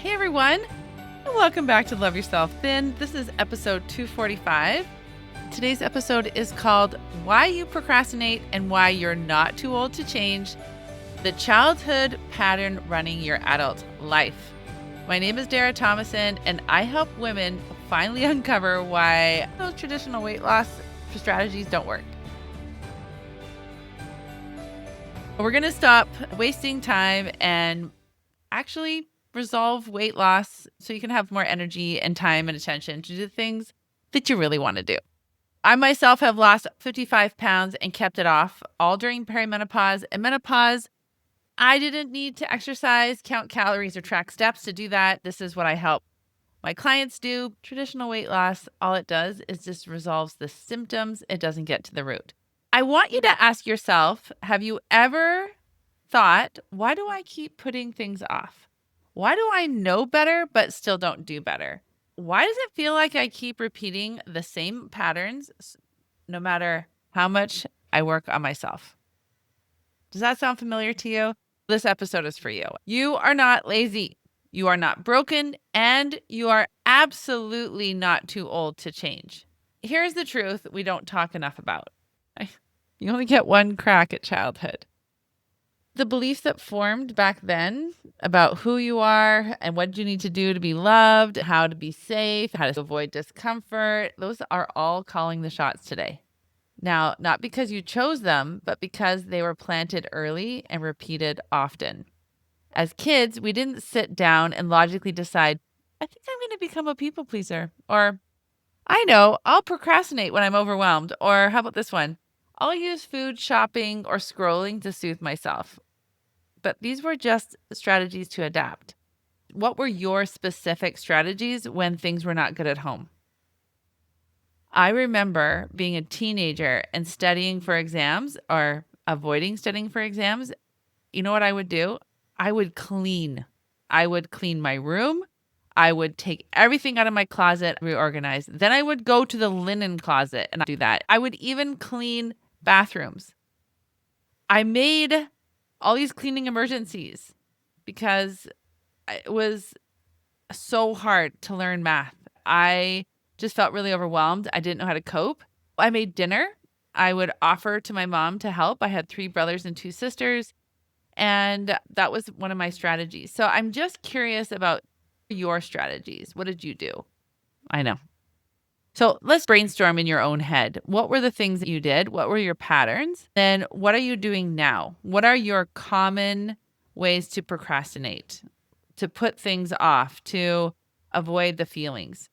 Hey everyone, and welcome back to Love Yourself Thin. This is episode 245. Today's episode is called Why You Procrastinate and Why You're Not Too Old to Change the Childhood Pattern Running Your Adult Life. My name is Dara Tomasson, and I help women finally uncover why those traditional weight loss strategies don't work. We're going to stop wasting time and actually resolve weight loss so you can have more energy and time and attention to do the things that you really want to do. I myself have lost 55 pounds and kept it off all during perimenopause and menopause. I didn't need to exercise, count calories, or track steps to do that. This is what I help my clients do. Traditional weight loss, all it does is just resolves the symptoms. It doesn't get to the root. I want you to ask yourself, have you ever thought, why do I keep putting things off? Why do I know better but still don't do better? Why does it feel like I keep repeating the same patterns no matter how much I work on myself? Does that sound familiar to you? This episode is for you. You are not lazy. You are not broken, and you are absolutely not too old to change. Here's the truth we don't talk enough about. You only get one crack at childhood. The beliefs that formed back then about who you are and what you need to do to be loved, how to be safe, how to avoid discomfort, those are all calling the shots today. Now, not because you chose them, but because they were planted early and repeated often. As kids, we didn't sit down and logically decide, I think I'm going to become a people pleaser. Or, I know, I'll procrastinate when I'm overwhelmed. Or, how about this one? I'll use food, shopping, or scrolling to soothe myself. But these were just strategies to adapt. What were your specific strategies when things were not good at home? I remember being a teenager and studying for exams or avoiding studying for exams. You know what I would do? I would clean. I would clean my room. I would take everything out of my closet, reorganize. Then I would go to the linen closet and do that. I would even clean bathrooms. I made all these cleaning emergencies because it was so hard to learn math. I just felt really overwhelmed. I didn't know how to cope. I made dinner. I would offer to my mom to help. I had 3 brothers and 2 sisters, and that was one of my strategies. So I'm just curious about your strategies. What did you do? I know. So let's brainstorm in your own head. What were the things that you did? What were your patterns? Then what are you doing now? What are your common ways to procrastinate, to put things off, to avoid the feelings?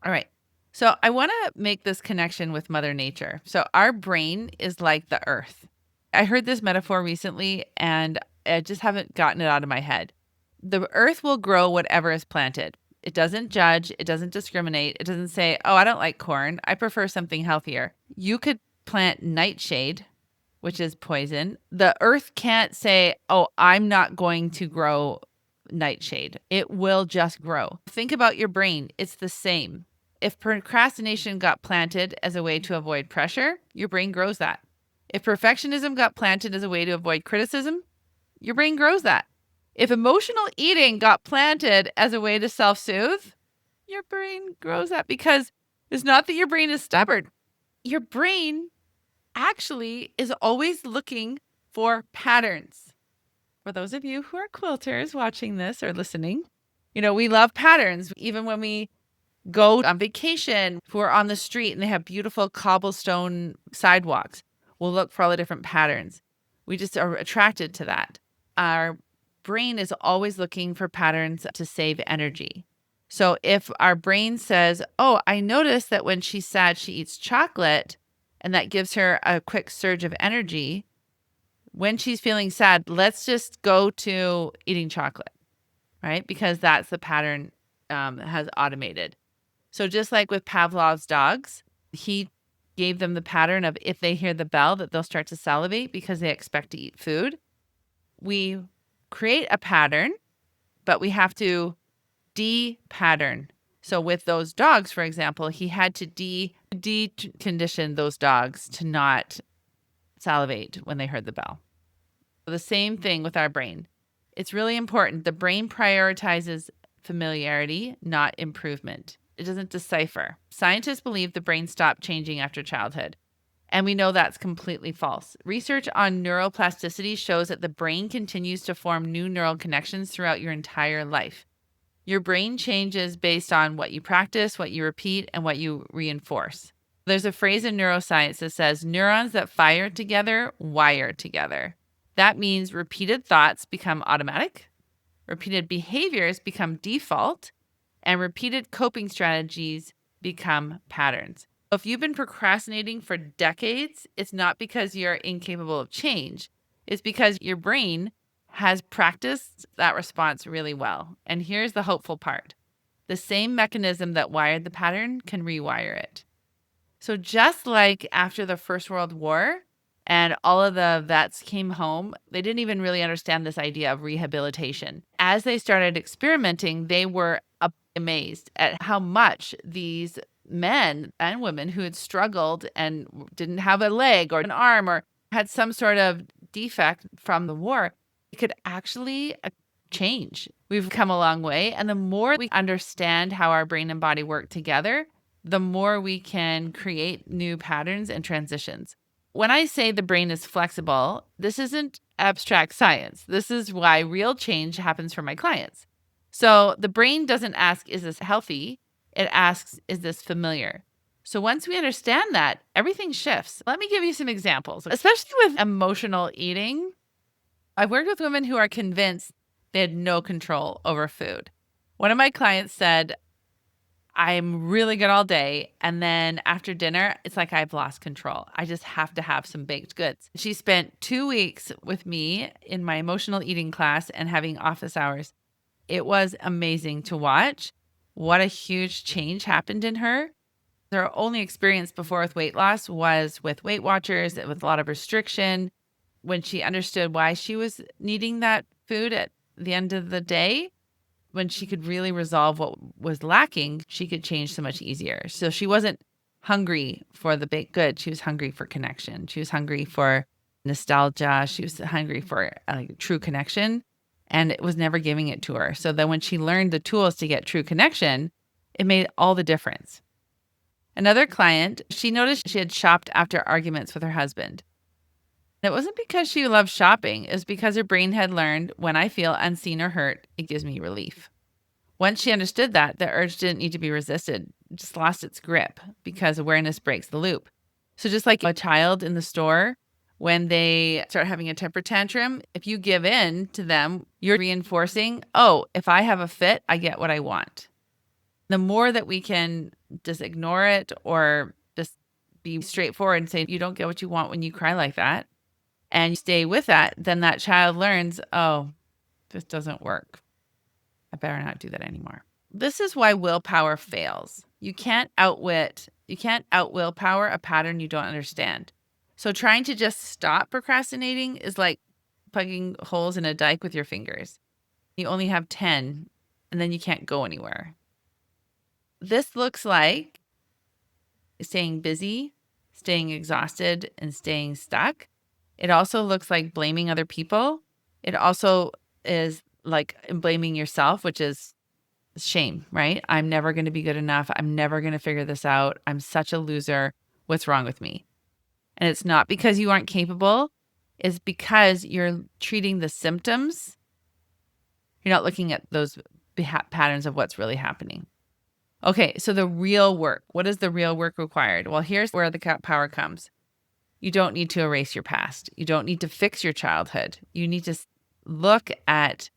All right. So I want to make this connection with Mother Nature. So our brain is like the earth. I heard this metaphor recently and I just haven't gotten it out of my head. The earth will grow whatever is planted. It doesn't judge. It doesn't discriminate. It doesn't say, oh, I don't like corn. I prefer something healthier. You could plant nightshade, which is poison. The earth can't say, oh, I'm not going to grow nightshade. It will just grow. Think about your brain. It's the same. If procrastination got planted as a way to avoid pressure, your brain grows that. If perfectionism got planted as a way to avoid criticism, your brain grows that. If emotional eating got planted as a way to self-soothe, your brain grows that, because it's not that your brain is stubborn. Your brain actually is always looking for patterns. For those of you who are quilters watching this or listening, we love patterns. Even when we go on vacation, if we're on the street and they have beautiful cobblestone sidewalks, we'll look for all the different patterns. We just are attracted to that. Our brain is always looking for patterns to save energy. So if our brain says, oh, I noticed that when she's sad, she eats chocolate, and that gives her a quick surge of energy. When she's feeling sad, let's just go to eating chocolate, right? Because that's the pattern has automated. So just like with Pavlov's dogs, he gave them the pattern of if they hear the bell that they'll start to salivate because they expect to eat food. We create a pattern, but we have to de-pattern. So with those dogs, for example, he had to decondition those dogs to not salivate when they heard the bell. The same thing with our brain. It's really important. The brain prioritizes familiarity, not improvement. It doesn't decipher. Scientists believe the brain stopped changing after childhood. And we know that's completely false. Research on neuroplasticity shows that the brain continues to form new neural connections throughout your entire life. Your brain changes based on what you practice, what you repeat, and what you reinforce. There's a phrase in neuroscience that says neurons that fire together wire together. That means repeated thoughts become automatic, repeated behaviors become default, and repeated coping strategies become patterns. If you've been procrastinating for decades, it's not because you're incapable of change. It's because your brain has practiced that response really well. And here's the hopeful part: the same mechanism that wired the pattern can rewire it. So, just like after the First World War and all of the vets came home, they didn't even really understand this idea of rehabilitation. As they started experimenting, they were amazed at how much these men and women who had struggled and didn't have a leg or an arm or had some sort of defect from the war could actually change. We've come a long way. And the more we understand how our brain and body work together, the more we can create new patterns and transitions. When I say the brain is flexible, this isn't abstract science. This is why real change happens for my clients. So the brain doesn't ask, is this healthy? It asks, is this familiar? So once we understand that, everything shifts. Let me give you some examples, especially with emotional eating. I've worked with women who are convinced they had no control over food. One of my clients said, I'm really good all day. And then after dinner, it's like I've lost control. I just have to have some baked goods. She spent 2 weeks with me in my emotional eating class and having office hours. It was amazing to watch. What a huge change happened in her. Her only experience before with weight loss was with Weight Watchers, with a lot of restriction. When she understood why she was needing that food at the end of the day, when she could really resolve what was lacking, she could change so much easier. So she wasn't hungry for the baked good. She was hungry for connection. She was hungry for nostalgia. She was hungry for true connection, and it was never giving it to her. So then when she learned the tools to get true connection, it made all the difference. Another client, she noticed she had shopped after arguments with her husband. And it wasn't because she loved shopping. It was because her brain had learned, when I feel unseen or hurt, it gives me relief. Once she understood that, the urge didn't need to be resisted. It just lost its grip because awareness breaks the loop. So just like a child in the store, when they start having a temper tantrum, if you give in to them, you're reinforcing, oh, if I have a fit, I get what I want. The more that we can just ignore it or just be straightforward and say, you don't get what you want when you cry like that, and you stay with that, then that child learns, oh, this doesn't work. I better not do that anymore. This is why willpower fails. You can't out willpower a pattern you don't understand. So trying to just stop procrastinating is like plugging holes in a dike with your fingers. You only have 10, and then you can't go anywhere. This looks like staying busy, staying exhausted, and staying stuck. It also looks like blaming other people. It also is like blaming yourself, which is shame, right? I'm never going to be good enough. I'm never going to figure this out. I'm such a loser. What's wrong with me? And it's not because you aren't capable. It's because you're treating the symptoms. You're not looking at those patterns of what's really happening. Okay, so the real work. What is the real work required? Well, here's where the power comes. You don't need to erase your past. You don't need to fix your childhood. You need to look at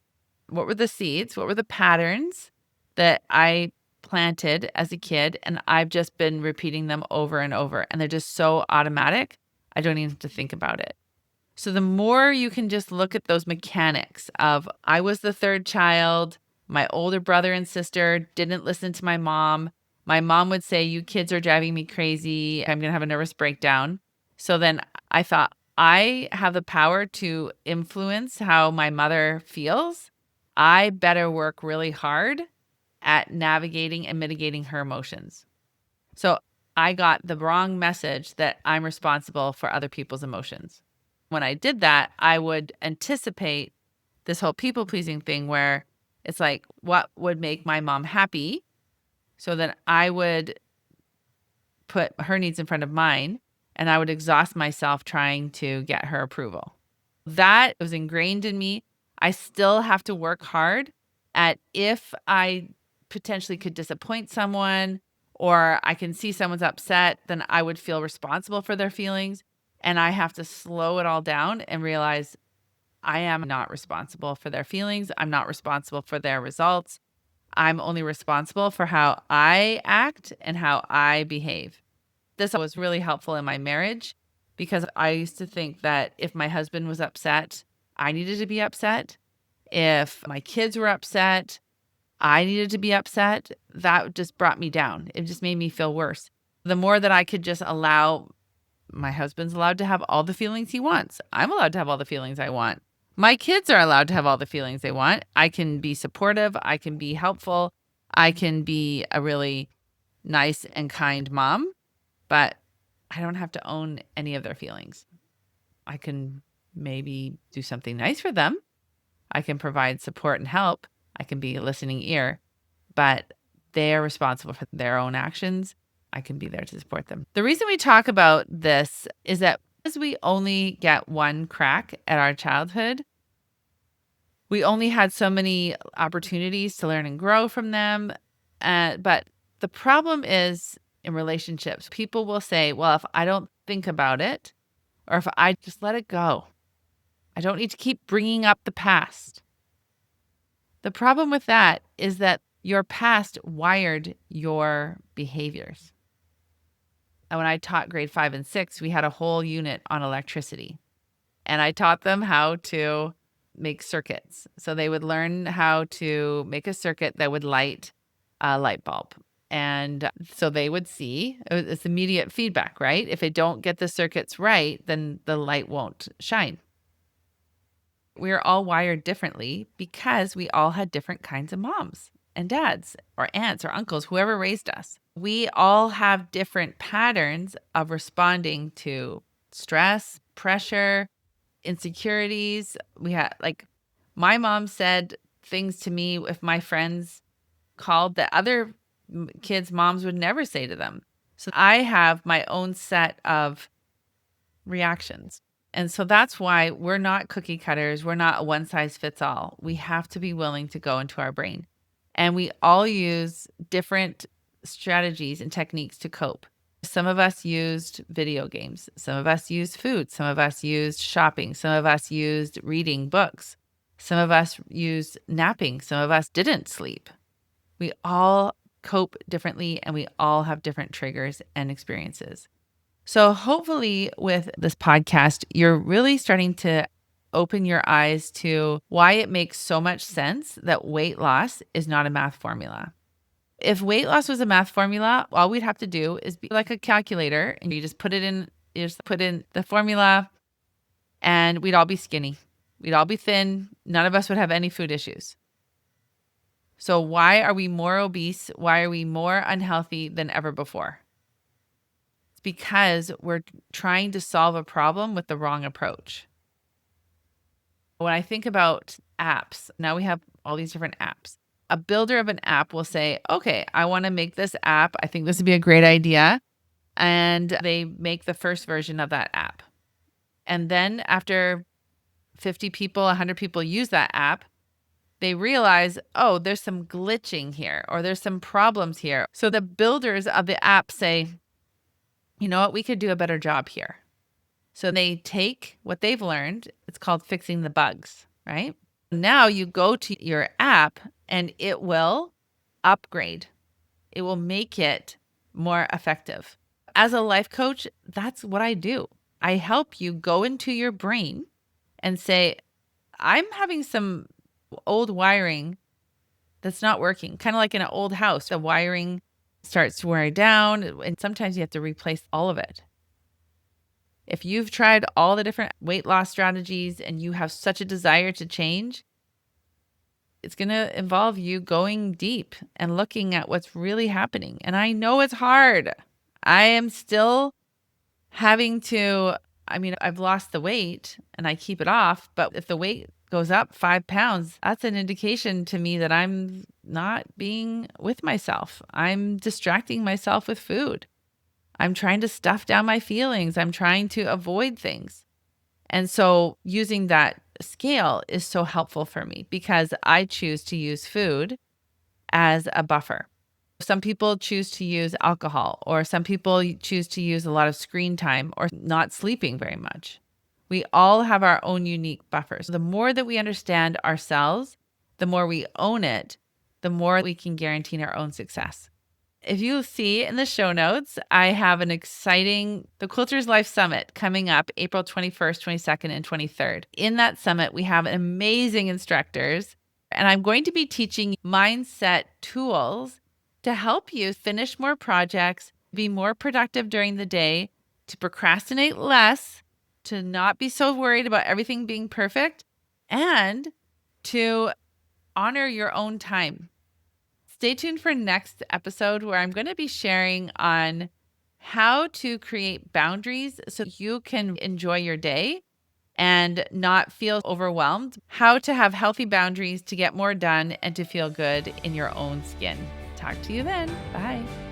what were the seeds, what were the patterns that I planted as a kid, and I've just been repeating them over and over, and they're just so automatic, I don't even have to think about it. So the more you can just look at those mechanics of, I was the third child, my older brother and sister didn't listen to my mom. My mom would say, you kids are driving me crazy. I'm going to have a nervous breakdown. So then I thought, I have the power to influence how my mother feels. I better work really hard at navigating and mitigating her emotions. So I got the wrong message that I'm responsible for other people's emotions. When I did that, I would anticipate this whole people pleasing thing where it's like, what would make my mom happy? So that I would put her needs in front of mine and I would exhaust myself trying to get her approval. That was ingrained in me. I still have to work hard at if I potentially could disappoint someone or I can see someone's upset, then I would feel responsible for their feelings. And I have to slow it all down and realize I am not responsible for their feelings. I'm not responsible for their results. I'm only responsible for how I act and how I behave. This was really helpful in my marriage because I used to think that if my husband was upset, I needed to be upset. If my kids were upset, I needed to be upset. That just brought me down. It just made me feel worse. The more that I could just allow, my husband's allowed to have all the feelings he wants. I'm allowed to have all the feelings I want. My kids are allowed to have all the feelings they want. I can be supportive. I can be helpful. I can be a really nice and kind mom, but I don't have to own any of their feelings. I can maybe do something nice for them. I can provide support and help. I can be a listening ear, but they are responsible for their own actions. I can be there to support them. The reason we talk about this is that as we only get one crack at our childhood, we only had so many opportunities to learn and grow from them. But the problem is in relationships, people will say, well, if I don't think about it, or if I just let it go, I don't need to keep bringing up the past. The problem with that is that your past wired your behaviors. And when I taught grade 5 and 6, we had a whole unit on electricity. And I taught them how to make circuits. So they would learn how to make a circuit that would light a light bulb. And so they would see it's immediate feedback, right? If they don't get the circuits right, then the light won't shine. We're all wired differently because we all had different kinds of moms and dads or aunts or uncles, whoever raised us. We all have different patterns of responding to stress, pressure, insecurities. We had like my mom said things to me if my friends called that other kids' moms would never say to them. So I have my own set of reactions. And so that's why we're not cookie cutters. We're not a one size fits all. We have to be willing to go into our brain. And we all use different strategies and techniques to cope. Some of us used video games. Some of us used food. Some of us used shopping. Some of us used reading books. Some of us used napping. Some of us didn't sleep. We all cope differently and we all have different triggers and experiences. So hopefully with this podcast, you're really starting to open your eyes to why it makes so much sense that weight loss is not a math formula. If weight loss was a math formula, all we'd have to do is be like a calculator and you just put in the formula and we'd all be skinny. We'd all be thin. None of us would have any food issues. So why are we more obese? Why are we more unhealthy than ever before? It's because we're trying to solve a problem with the wrong approach. When I think about apps, now we have all these different apps. A builder of an app will say, okay, I want to make this app. I think this would be a great idea. And they make the first version of that app. And then after 50 people, 100 people use that app, they realize, oh, there's some glitching here or there's some problems here. So the builders of the app say, you know what, we could do a better job here. So they take what they've learned. It's called fixing the bugs, right? Now you go to your app and it will upgrade. It will make it more effective. As a life coach, that's what I do. I help you go into your brain and say, I'm having some old wiring that's not working. Kind of like in an old house, the wiring starts wearing down and sometimes you have to replace all of it. If you've tried all the different weight loss strategies and you have such a desire to change, it's going to involve you going deep and looking at what's really happening. And I know it's hard. I am still having to, I've lost the weight and I keep it off, but if the weight goes up 5 pounds, that's an indication to me that I'm not being with myself. I'm distracting myself with food. I'm trying to stuff down my feelings. I'm trying to avoid things. And so using that scale is so helpful for me because I choose to use food as a buffer. Some people choose to use alcohol, or some people choose to use a lot of screen time or not sleeping very much. We all have our own unique buffers. The more that we understand ourselves, the more we own it, the more we can guarantee our own success. If you see in the show notes, I have an exciting The Quilter's Life Summit coming up April 21st, 22nd, and 23rd. In that summit, we have amazing instructors, and I'm going to be teaching mindset tools to help you finish more projects, be more productive during the day, to procrastinate less, to not be so worried about everything being perfect, and to honor your own time. Stay tuned for next episode where I'm going to be sharing on how to create boundaries so you can enjoy your day and not feel overwhelmed, how to have healthy boundaries to get more done and to feel good in your own skin. Talk to you then. Bye.